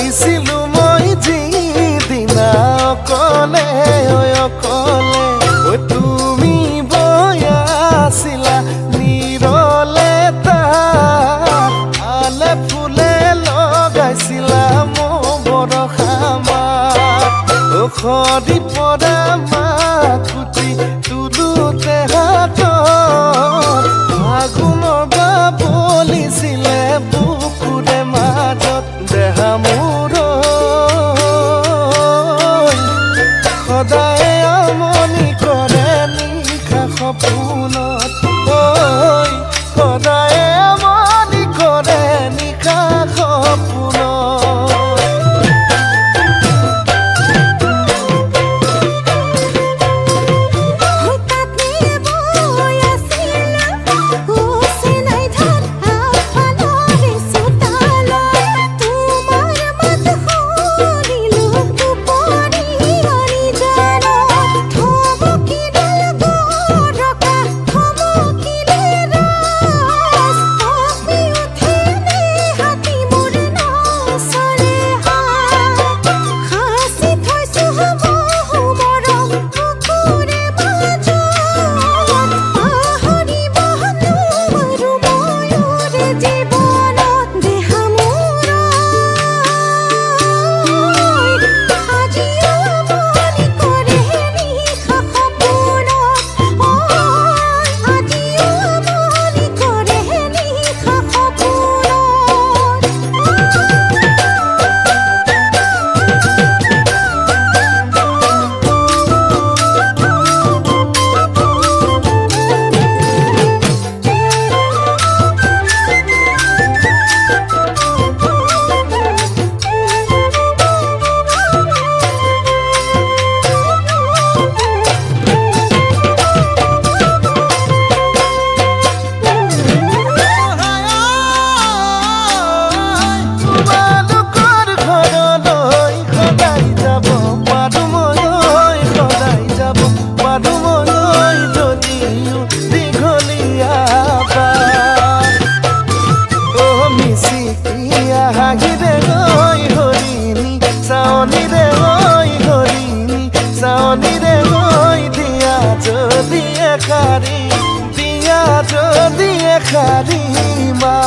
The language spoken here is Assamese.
গৈছিলো মই যিদিনা অকলে অকলে তুমি বয়া আছিলা নিৰলে তালে ফুলে লগাইছিলা মোৰ বৰষামাত সদি পৰা মাকুটি তুলোতে হাতত ফাগুনৰ বা বলিছিলে বুকুৰে মাজত দেহা মোৰ সদায় আমনি কৰে নিশা সপোনত সদায় আমনি কৰে নিশা সপোনত হাগিৰে গৈ হৰিণী চাৱনীৰে গৈ হৰিণী চাৱনীৰে গৈ দিয়া যদি এষাৰি মা